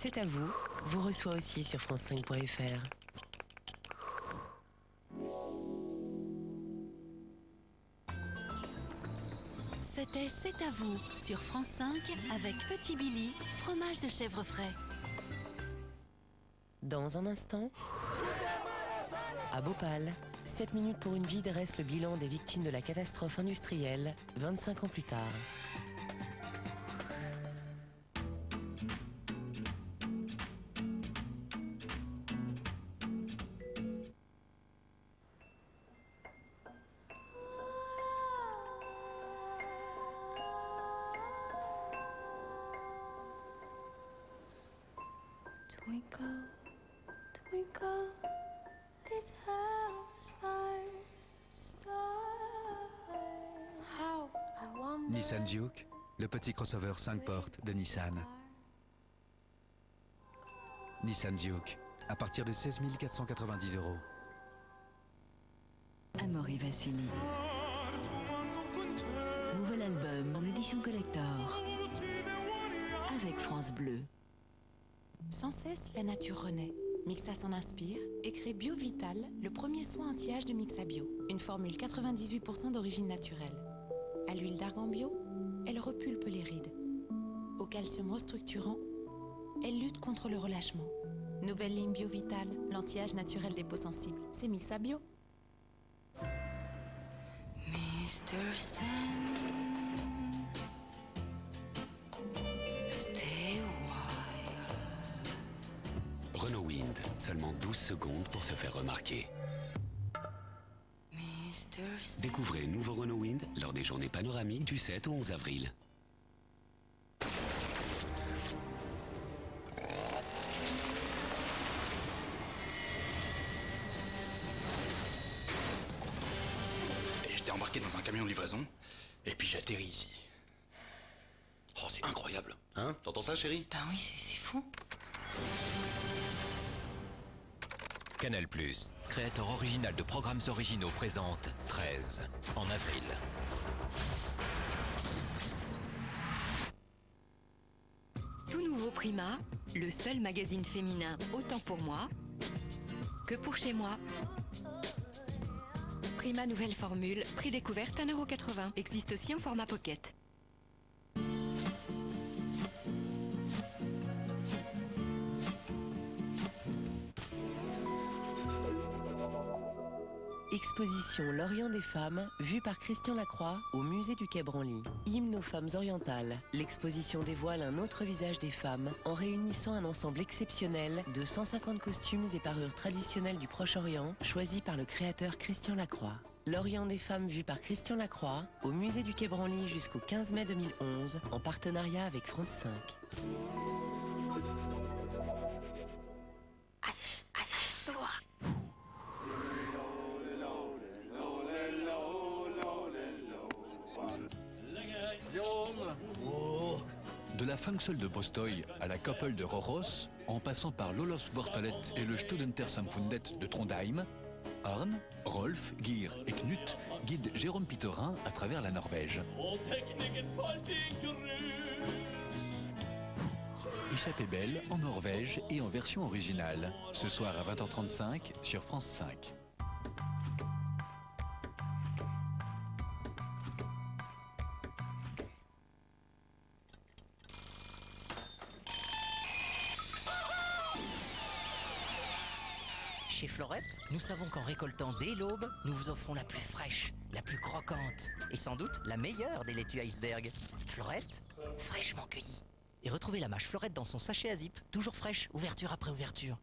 C'est à vous, vous reçoit aussi sur France5.fr. C'était C'est à vous sur France 5 avec Petit Billy, fromage de chèvre frais. Dans un instant, à Bhopal, 7 minutes pour une vie dresse le bilan des victimes de la catastrophe industrielle 25 ans plus tard. Twinkle, twinkle, little star, how I wonder. Nissan Juke, le petit crossover 5 portes de Nissan. Nissan Juke, à partir de 16 490 €. Amaury Vassili. Nouvel album en édition collector. Avec France Bleu. Sans cesse, la nature renaît. Mixa s'en inspire et crée BioVital, le premier soin anti-âge de Mixa Bio. Une formule 98% d'origine naturelle. À l'huile d'argan bio, elle repulpe les rides. Au calcium restructurant, elle lutte contre le relâchement. Nouvelle ligne BioVital, l'anti-âge naturel des peaux sensibles. C'est Mixa Bio. Mr. Sun, stay a while. Renault Wind, seulement 12 secondes pour se faire remarquer. Mr. Sun. Découvrez nouveau Renault Wind lors des journées panoramiques du 7 au 11 avril. Et j'étais embarqué dans un camion de livraison, et puis j'ai atterri ici. Oh, c'est incroyable, hein? T'entends ça, chérie? Ben oui, c'est fou. Canal+, créateur original de programmes originaux, présente 13 en avril. Tout nouveau Prima, le seul magazine féminin autant pour moi que pour chez moi. Prima nouvelle formule, prix découverte 1,80 €. Existe aussi en format pocket. Exposition L'Orient des femmes, vue par Christian Lacroix au musée du Quai Branly. Hymne aux femmes orientales. L'exposition dévoile un autre visage des femmes en réunissant un ensemble exceptionnel de 150 costumes et parures traditionnelles du Proche-Orient choisis par le créateur Christian Lacroix. L'Orient des femmes, vue par Christian Lacroix au musée du Quai Branly jusqu'au 15 mai 2011 en partenariat avec France 5. De la Funksel de Bostoy à la Koppel de Roros, en passant par l'Olofsbortalet et le Studentersamfundet de Trondheim, Arne, Rolf, Geir et Knut guident Jérôme Pittorin à travers la Norvège. Échappée belle en Norvège et en version originale. Ce soir à 20h35 sur France 5. Chez Florette, nous savons qu'en récoltant dès l'aube, nous vous offrons la plus fraîche, la plus croquante et sans doute la meilleure des laitues iceberg. Florette, fraîchement cueillie. Et retrouvez la mâche Florette dans son sachet à zip, toujours fraîche, ouverture après ouverture.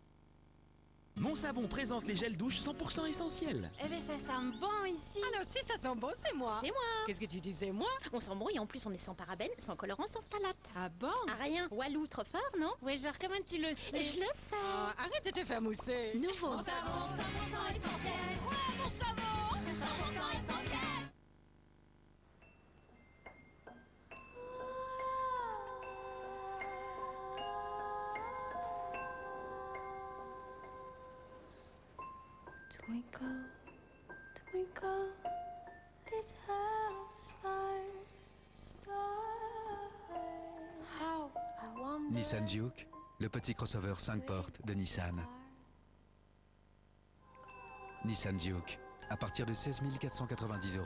Mon savon présente les gels douche 100% essentiels. Eh ben ça sent bon ici. Alors si ça sent bon, c'est moi. C'est moi. Qu'est-ce que tu dis, c'est moi? On sent bon et en plus on est sans parabènes, sans colorant, sans phtalates. Ah bon? Ah rien. Walou, trop fort, non? Ouais, genre comment tu le sais? Je le sais. Arrête de te faire mousser. Nouveau Mon savon 100% essentiel. Ouais, mon savon 100% essentiel. Twinkle, twinkle, little star, how I wonder. Nissan Juke, le petit crossover 5 portes de Nissan. Nissan Juke, à partir de 16 490 €.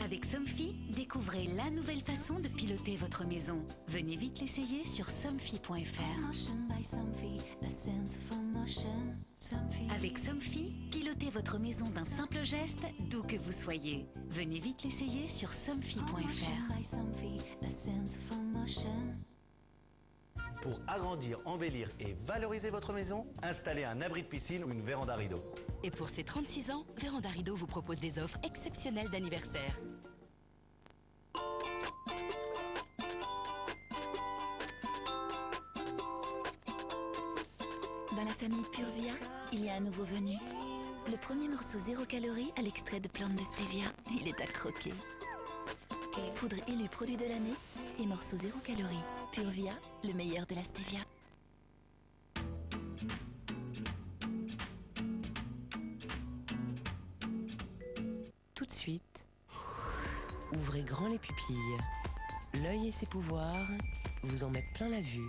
Avec Somfy, découvrez la nouvelle façon de piloter votre maison. Venez vite l'essayer sur somfy.fr. Avec Somfy, pilotez votre maison d'un simple geste, d'où que vous soyez. Venez vite l'essayer sur somfy.fr. Pour agrandir, embellir et valoriser votre maison, installez un abri de piscine ou une véranda rideau. Et pour ses 36 ans, Véranda Rideau vous propose des offres exceptionnelles d'anniversaire. Dans la famille Purvia, il y a un nouveau venu. Le premier morceau 0 calories à l'extrait de plantes de stevia. Il est à croquer. Poudre élue produit de l'année et morceau 0 calories. Purvia, le meilleur de la stevia. Tout de suite, ouvrez grand les pupilles. L'œil et ses pouvoirs vous en mettent plein la vue.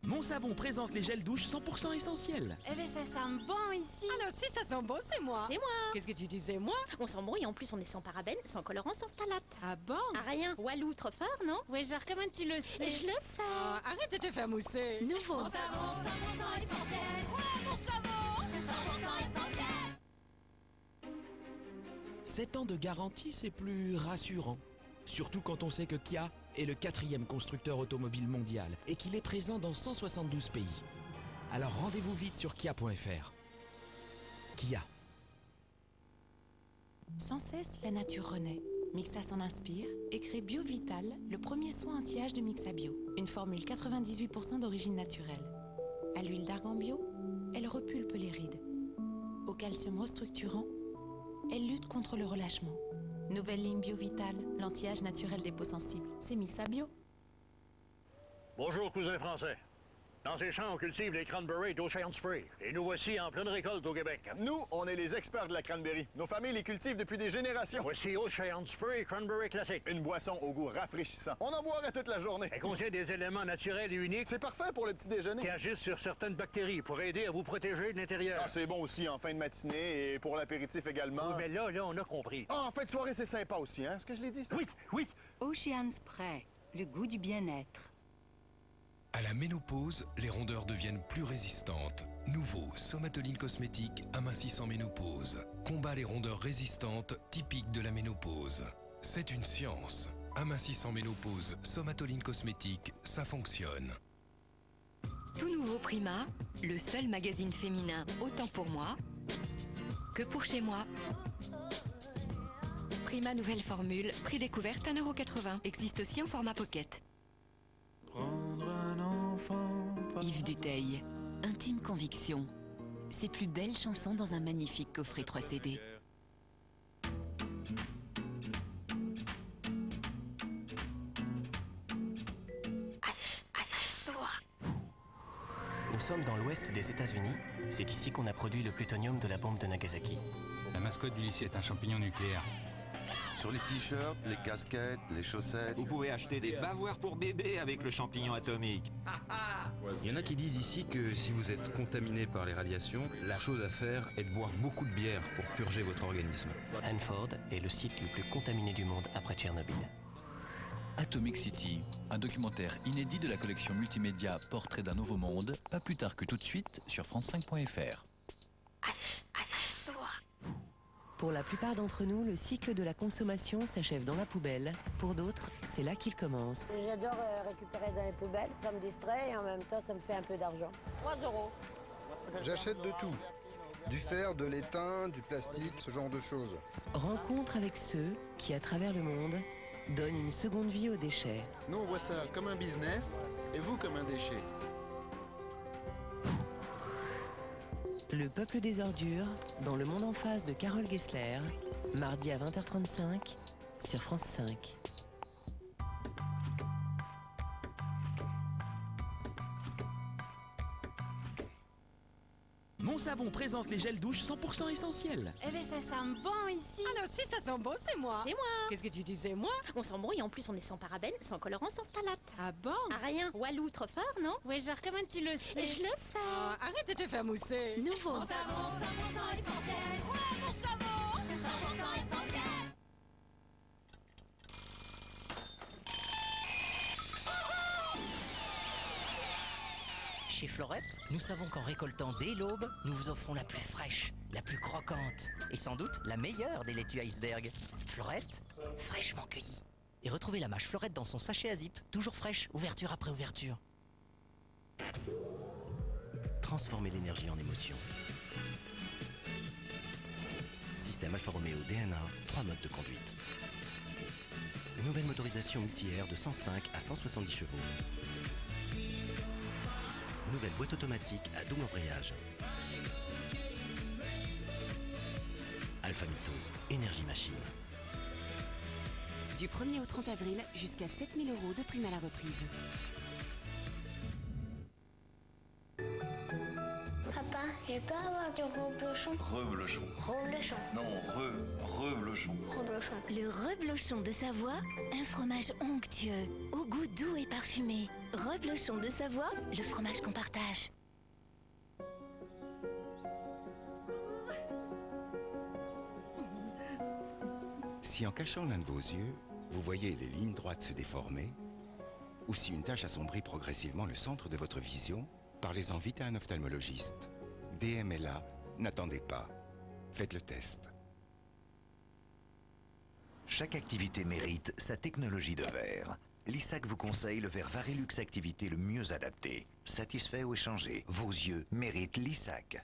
Mon savon présente les gels douche 100% essentiels. Eh ben ça sent bon ici. Alors si ça sent bon, c'est moi. C'est moi. Qu'est-ce que tu disais, moi? On sent bon et en plus on est sans parabènes, sans colorant, sans phthalate. Ah bon? Ah rien. Walou, trop fort, non? Ouais, genre comment tu le sais? Je le sais. Ah, arrête de te faire mousser. Nouveau. Mon savon 100% essentiel. Ouais, mon savon 100% essentiel. 7 ans de garantie, c'est plus rassurant. Surtout quand on sait que Kia est le 4e constructeur automobile mondial et qu'il est présent dans 172 pays. Alors rendez-vous vite sur kia.fr. Kia. Sans cesse, la nature renaît. Mixa s'en inspire et crée BioVital, le premier soin anti-âge de Mixabio. Une formule 98% d'origine naturelle. À l'huile d'argan bio, elle repulpe les rides. Au calcium restructurant, elle lutte contre le relâchement. Nouvelle ligne BioVital, l'anti-âge naturel des peaux sensibles. C'est Mixabio. Bonjour, cousins français. Dans ces champs, on cultive les cranberries d'Ocean Spray. Et nous voici en pleine récolte au Québec. Nous, on est les experts de la cranberry. Nos familles les cultivent depuis des générations. Voici Ocean Spray Cranberry classique. Une boisson au goût rafraîchissant. On en boirait toute la journée. Elle contient des éléments naturels et uniques. C'est parfait pour le petit déjeuner. Qui agissent sur certaines bactéries pour aider à vous protéger de l'intérieur. Ah, c'est bon aussi en fin de matinée et pour l'apéritif également. Oui, mais là, on a compris. Ah, en fin de soirée, c'est sympa aussi, hein? Est-ce que je l'ai dit? Ça? Oui, oui. Ocean Spray, le goût du bien-être. À la ménopause, les rondeurs deviennent plus résistantes. Nouveau Somatoline cosmétique amincissant ménopause. Combat les rondeurs résistantes typiques de la ménopause. C'est une science. Amincissant ménopause, Somatoline cosmétique, ça fonctionne. Tout nouveau Prima, le seul magazine féminin autant pour moi que pour chez moi. Prima nouvelle formule, prix découverte 1,80 €. Existe aussi en format pocket. Yves Duteil, Intime Conviction. Ses plus belles chansons dans un magnifique coffret 3 CD. Nous sommes dans l'ouest des États-Unis. C'est ici qu'on a produit le plutonium de la bombe de Nagasaki. La mascotte du lycée est un champignon nucléaire. Sur les t-shirts, les casquettes, les chaussettes. Vous pouvez acheter des bavoirs pour bébé avec le champignon atomique. Il y en a qui disent ici que si vous êtes contaminé par les radiations, la chose à faire est de boire beaucoup de bière pour purger votre organisme. Hanford est le site le plus contaminé du monde après Tchernobyl. Atomic City, un documentaire inédit de la collection multimédia Portrait d'un nouveau monde, pas plus tard que tout de suite sur france5.fr. Pour la plupart d'entre nous, le cycle de la consommation s'achève dans la poubelle. Pour d'autres, c'est là qu'il commence. J'adore récupérer dans les poubelles, ça me distrait et en même temps ça me fait un peu d'argent. 3 €. J'achète de tout. Du fer, de l'étain, du plastique, ce genre de choses. Rencontre avec ceux qui, à travers le monde, donnent une seconde vie aux déchets. Nous, on voit ça comme un business et vous comme un déchet. Le peuple des ordures, dans le monde en face de Carole Gessler, mardi à 20h35 sur France 5. Mon Mon Savon présente les gels douche 100% essentiels. Eh ben ça sent bon ici. Alors si ça sent bon, c'est moi. C'est moi. Qu'est-ce que tu disais, moi? On sent bon et en plus on est sans parabènes, sans colorant, sans phtalates. Ah bon? Ah rien. Walou, trop fort, non? Ouais, genre comment tu le sais? Je le sais. Arrête de te faire mousser. Nouveau. Mon savon 100% essentiel. Ouais, mon savon 100% essentiel. Chez Florette, nous savons qu'en récoltant dès l'aube, nous vous offrons la plus fraîche, la plus croquante et sans doute la meilleure des laitues iceberg. Florette, fraîchement cueillie. Et retrouvez la mâche Florette dans son sachet à zip, toujours fraîche, ouverture après ouverture. Transformez l'énergie en émotion. Système Alfa Romeo DNA, 3 modes de conduite. Nouvelle motorisation multi-air de 105 à 170 chevaux. Nouvelle boîte automatique à double embrayage. Alpha Mito, énergie machine. Du 1er au 30 avril, jusqu'à 7 000 € de prime à la reprise. Papa, je peux avoir du reblochon? Reblochon. Reblochon. Non, reblochon. Reblochon. Le reblochon de Savoie, un fromage onctueux, au goût doux et parfumé. Reblochon de Savoie, le fromage qu'on partage. Si en cachant l'un de vos yeux, vous voyez les lignes droites se déformer, ou si une tache assombrit progressivement le centre de votre vision, parlez-en vite à un ophtalmologiste. DM est là, n'attendez pas. Faites le test. Chaque activité mérite sa technologie de verre. Lissac vous conseille le verre Varilux Activité le mieux adapté. Satisfait ou échangé, vos yeux méritent Lissac.